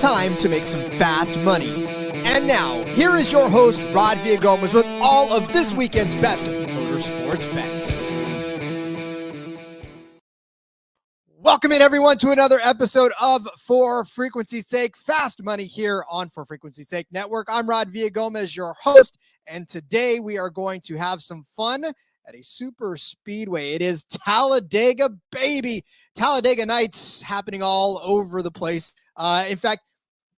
time to make some fast money. And now, here is your host, Rod Villagomez, with all of this weekend's best motorsports bets. Welcome in, everyone, to another episode of For Frequency's Sake, Fast Money here on For Frequency's Sake Network. I'm Rod Villagomez, your host, and today we are going to have some fun at a super speedway. It is Talladega, baby. Talladega nights happening all over the place. In fact,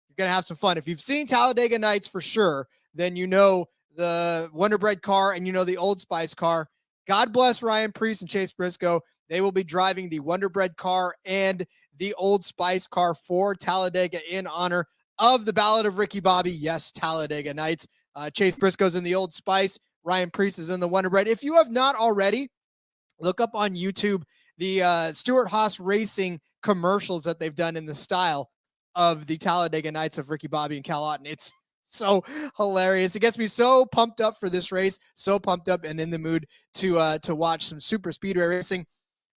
you're going to have some fun. If you've seen Talladega nights for sure, then you know the Wonder Bread car and you know the Old Spice car. God bless Ryan Preece and Chase Briscoe. They will be driving the Wonder Bread car and the Old Spice car for Talladega in honor of the Ballad of Ricky Bobby. Yes, Talladega nights. Chase Briscoe's in the Old Spice. Ryan Preece is in the Wonder Bread. If you have not already, look up on YouTube the Stuart Haas Racing commercials that they've done in the style of the Talladega nights of Ricky Bobby and Cal Otten. It's so hilarious. It gets me so pumped up for this race, so pumped up and in the mood to watch some super speedway racing.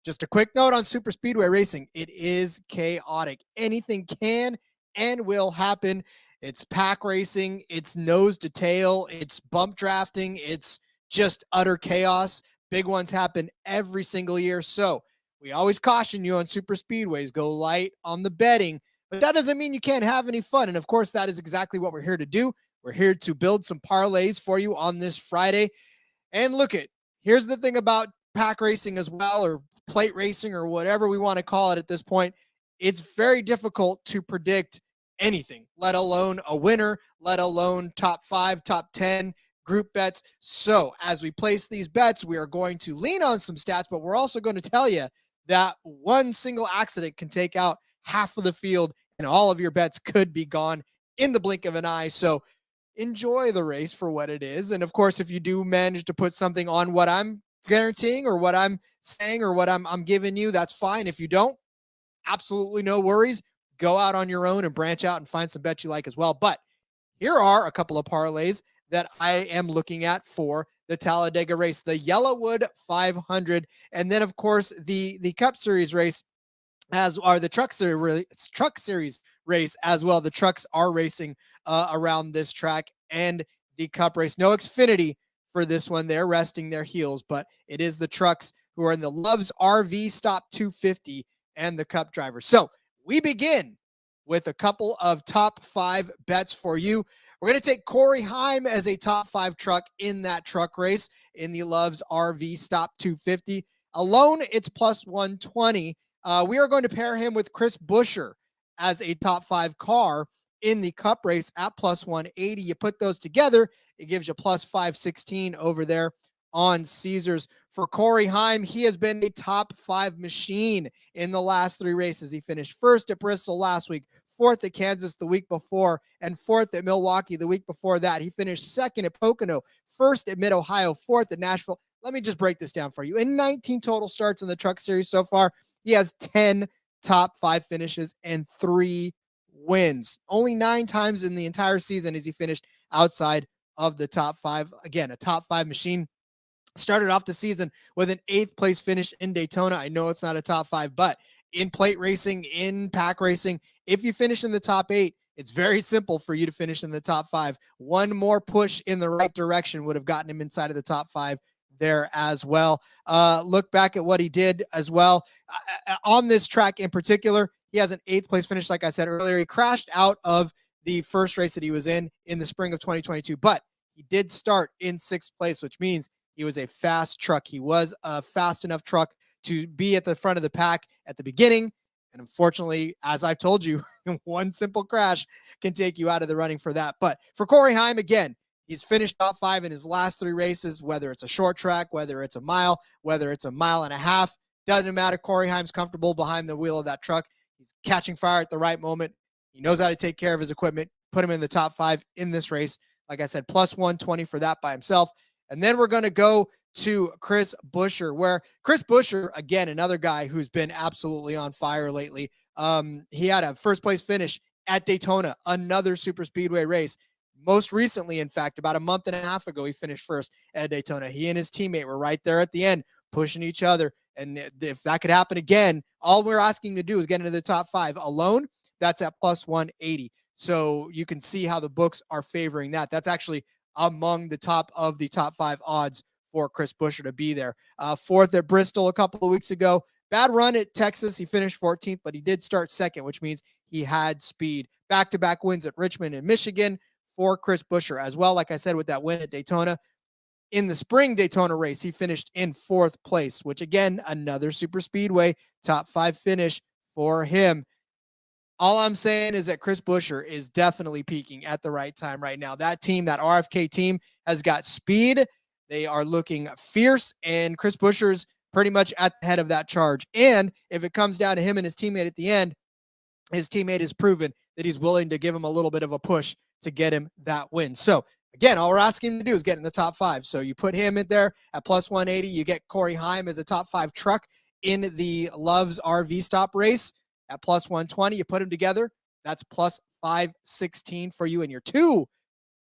Just a quick note on super speedway racing. It is chaotic. Anything can and will happen. It's pack racing. It's nose to tail. It's bump drafting. It's just utter chaos. Big ones happen every single year. So we always caution you on super speedways, go light on the betting, but that doesn't mean you can't have any fun. And of course, that is exactly what we're here to do. We're here to build some parlays for you on this Friday. And look here's the thing about pack racing as well, or plate racing, or whatever we want to call it at this point. It's very difficult to predict anything, let alone a winner, let alone top 5, top 10 group bets. So as we place these bets, we are going to lean on some stats, but we're also going to tell you that one single accident can take out half of the field and all of your bets could be gone in the blink of an eye. So enjoy the race for what it is. And of course, if you do manage to put something on what I'm guaranteeing or what I'm saying or what I'm giving you, that's fine. If you don't, absolutely no worries. Go out on your own and branch out and find some bets you like as well. But here are a couple of parlays that I am looking at for the Talladega race, the Yellowwood 500, and then of course the Cup Series race, as are the Truck Series race as well. The trucks are racing around this track, and the Cup race. No Xfinity for this one. They're resting their heels, but it is the trucks who are in the Love's RV Stop 250 and the Cup drivers. So we begin with a couple of top 5 bets for you. We're going to take Corey Heim as a top 5 truck in that truck race in the Love's RV Stop 250. Alone, it's plus 120. We are going to pair him with Chris Buescher as a top 5 car in the Cup race at plus 180. You put those together, it gives you plus 516 over there on Caesars. For Corey Heim, he has been a top 5 machine in the last 3 races. He finished first at Bristol last week, 4th at Kansas the week before, and 4th at Milwaukee the week before that. He finished 2nd at Pocono, 1st at Mid-Ohio, 4th at Nashville. Let me just break this down for you. In 19 total starts in the Truck Series so far, he has 10 top 5 finishes and 3 wins. Only 9 times in the entire season has he finished outside of the top 5. Again, a top 5 machine. Started off the season with an 8th place finish in Daytona. I know it's not a top 5, but in plate racing, in pack racing, if you finish in the top 8, it's very simple for you to finish in the top 5. One more push in the right direction would have gotten him inside of the top 5 there as well. Look back at what he did as well. On this track in particular, he has an 8th place finish. Like I said earlier, he crashed out of the first race that he was in the spring of 2022, but he did start in 6th place, which means he was a fast truck. He was a fast enough truck to be at the front of the pack at the beginning. And unfortunately, as I've told you, one simple crash can take you out of the running for that. But for Corey Heim, again, he's finished top 5 in his last 3 races, whether it's a short track, whether it's a mile, whether it's a mile and a half. Doesn't matter. Corey Heim's comfortable behind the wheel of that truck. He's catching fire at the right moment. He knows how to take care of his equipment. Put him in the top 5 in this race. Like I said, plus 120 for that by himself. And then we're going to go to Chris Buescher, where Chris Buescher, again, another guy who's been absolutely on fire lately. He had a 1st place finish at Daytona, another super speedway race. Most recently, in fact, about a month and a half ago, he finished 1st at Daytona. He and his teammate were right there at the end, pushing each other. And if that could happen again, all we're asking to do is get into the top 5 alone. that's at plus 180. So you can see how the books are favoring that. That's actually among the top of the top 5 odds for Chris Buescher to be there. Fourth at Bristol a couple of weeks ago. Bad run at Texas. He finished 14th, but he did start second, which means he had speed. Back-to-back wins at Richmond and Michigan for Chris Buescher as well. Like I said, with that win at Daytona, in the spring Daytona race, he finished in 4th place, which again, another super speedway top 5 finish for him. All I'm saying is that Chris Buescher is definitely peaking at the right time right now. That team, that RFK team, has got speed. They are looking fierce, and Chris Buescher's pretty much at the head of that charge. And if it comes down to him and his teammate at the end, his teammate has proven that he's willing to give him a little bit of a push to get him that win. So again, all we're asking him to do is get in the top 5. So you put him in there at plus 180. You get Corey Heim as a top 5 truck in the Love's RV Stop race at plus 120. You put them together, that's plus 516 for you in your 2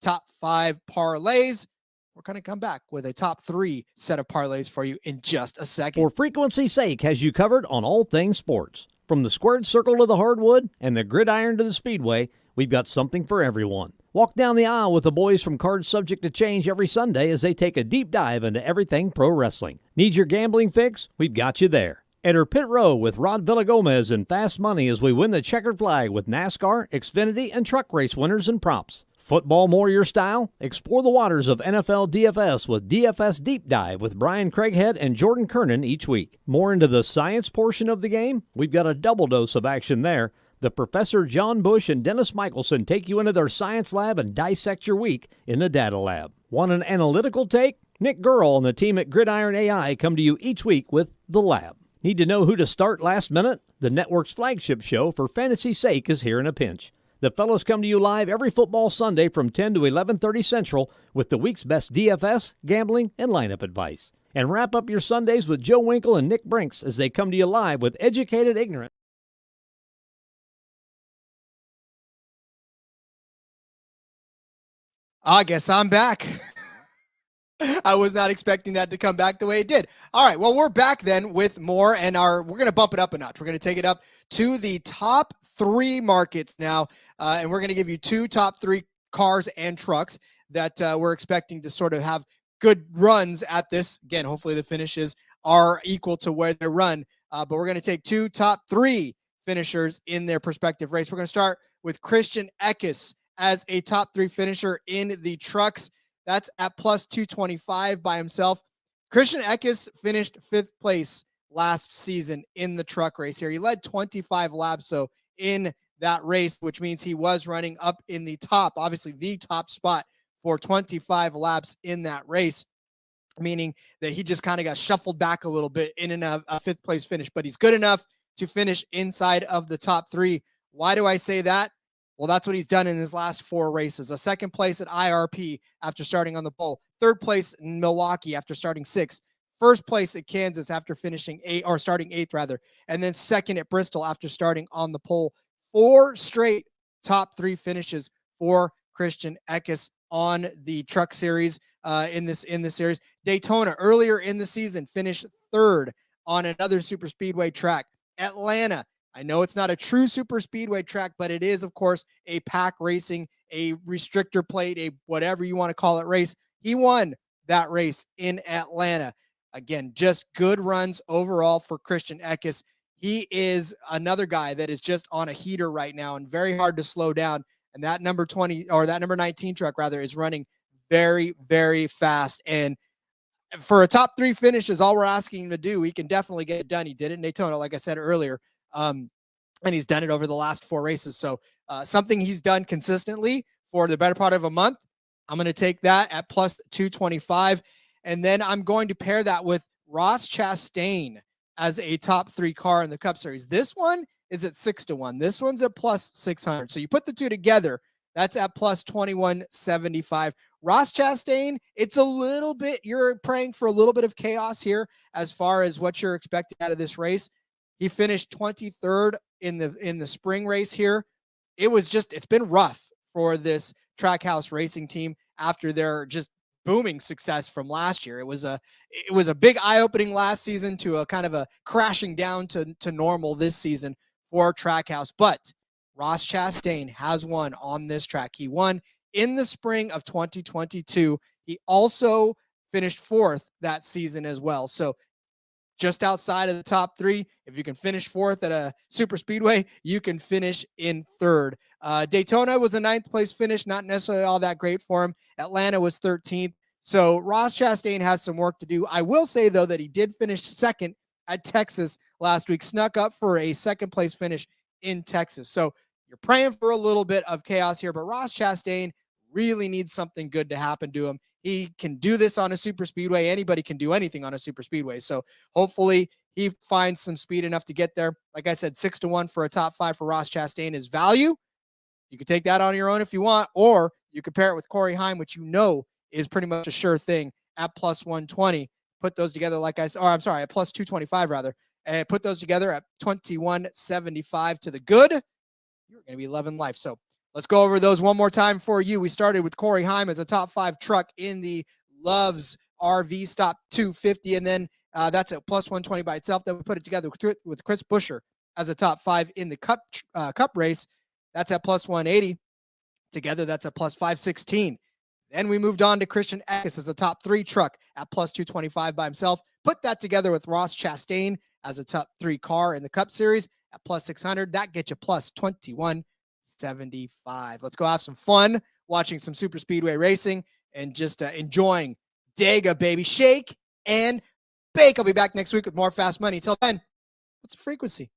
top 5 parlays. We're going to come back with a top 3 set of parlays for you in just a second. For frequency's sake, has you covered on all things sports. From the squared circle to the hardwood and the gridiron to the speedway, we've got something for everyone. Walk down the aisle with the boys from Cards Subject to Change every Sunday as they take a deep dive into everything pro wrestling. Need your gambling fix? We've got you there. Enter Pit Row with Rod Villagomez and Fast Money as we win the checkered flag with NASCAR, Xfinity, and truck race winners and props. Football more your style? Explore the waters of NFL DFS with DFS Deep Dive with Brian Craighead and Jordan Kernan each week. More into the science portion of the game? We've got a double dose of action there. The Professor John Bush and Dennis Michelson take you into their science lab and dissect your week in the data lab. Want an analytical take? Nick Gurl and the team at Gridiron AI come to you each week with The Lab. Need to know who to start last minute? The network's flagship show, For Fantasy's Sake, is here in a pinch. The fellows come to you live every football Sunday from 10 to 11:30 Central with the week's best DFS, gambling, and lineup advice. And wrap up your Sundays with Joe Winkle and Nick Brinks as they come to you live with educated ignorance. I guess I'm back. I was not expecting that to come back the way it did. All right, well, we're back then with more, and we're going to bump it up a notch. We're going to take it up to the top 3 markets now, and we're going to give you 2 top 3 cars and trucks that we're expecting to sort of have good runs at this. Again, hopefully the finishes are equal to where they run, but we're going to take 2 top 3 finishers in their respective race. We're going to start with Christian Eckes as a top 3 finisher in the trucks. That's at plus 225 by himself. Christian Eckes finished 5th place last season in the truck race here. He led 25 laps, so in that race, which means he was running up in the top, obviously the top spot for 25 laps in that race, meaning that he just kind of got shuffled back a little bit in a 5th place finish, but he's good enough to finish inside of the top 3. Why do I say that? Well, that's what he's done in his last 4 races. A 2nd place at IRP after starting on the pole. 3rd place in Milwaukee after starting 6th. 1st place at Kansas after finishing 8th, or starting 8th rather. And then 2nd at Bristol after starting on the pole. 4 straight top 3 finishes for Christian Eckes on the truck series in this series. Daytona earlier in the season finished 3rd on another super speedway track. Atlanta, I know it's not a true super speedway track, but it is, of course, a pack racing, a restrictor plate, a whatever you want to call it race. He won that race in Atlanta. Again, just good runs overall for Christian Eckes. He is another guy that is just on a heater right now and very hard to slow down. And that number 20 or that number 19 truck rather is running very, very fast. And for a top 3 finish is all we're asking him to do. He can definitely get it done. He did it in Daytona, like I said earlier. And he's done it over the last 4 races. So something he's done consistently for the better part of a month. I'm going to take that at plus 225. And then I'm going to pair that with Ross Chastain as a top 3 car in the Cup Series. This one is at 6-1. This one's at plus 600. So you put the 2 together, that's at plus 2175. Ross Chastain, it's a little bit, you're praying for a little bit of chaos here as far as what you're expecting out of this race. He finished 23rd in the spring race here. It's been rough for this Trackhouse racing team after their just booming success from last year. It was a big eye-opening last season to a kind of a crashing down to normal this season for Trackhouse. But Ross Chastain has won on this track. He won in the spring of 2022. He also finished 4th that season as well. So just outside of the top 3. If you can finish 4th at a super speedway, you can finish in 3rd. Daytona was a 9th place finish, not necessarily all that great for him. Atlanta was 13th. So Ross Chastain has some work to do. I will say, though, that he did finish 2nd at Texas last week, snuck up for a 2nd place finish in Texas. So you're praying for a little bit of chaos here, but Ross Chastain really needs something good to happen to him. He can do this on a super speedway. Anybody can do anything on a super speedway. So hopefully he finds some speed enough to get there. Like I said, 6-1 for a top 5 for Ross Chastain is value. You can take that on your own if you want, or you can pair it with Corey Heim, which you know is pretty much a sure thing at plus 120. Put those together, like I said, or I'm sorry, at plus 225 rather, and put those together at 2175 to the good. You're going to be loving life. So let's go over those one more time for you. We started with Corey Heim as a top 5 truck in the Love's RV Stop 250, and then that's at plus 120 by itself. Then we put it together with Chris Buescher as a top 5 in the Cup race. That's at plus 180. Together, that's at plus 516. Then we moved on to Christian Eckes as a top 3 truck at plus 225 by himself. Put that together with Ross Chastain as a top 3 car in the Cup Series at plus 600. That gets you plus 2175. Let's go have some fun watching some super speedway racing and just enjoying Dega, baby. Shake and bake. I'll be back next week with more Fast Money. Till then, what's the frequency?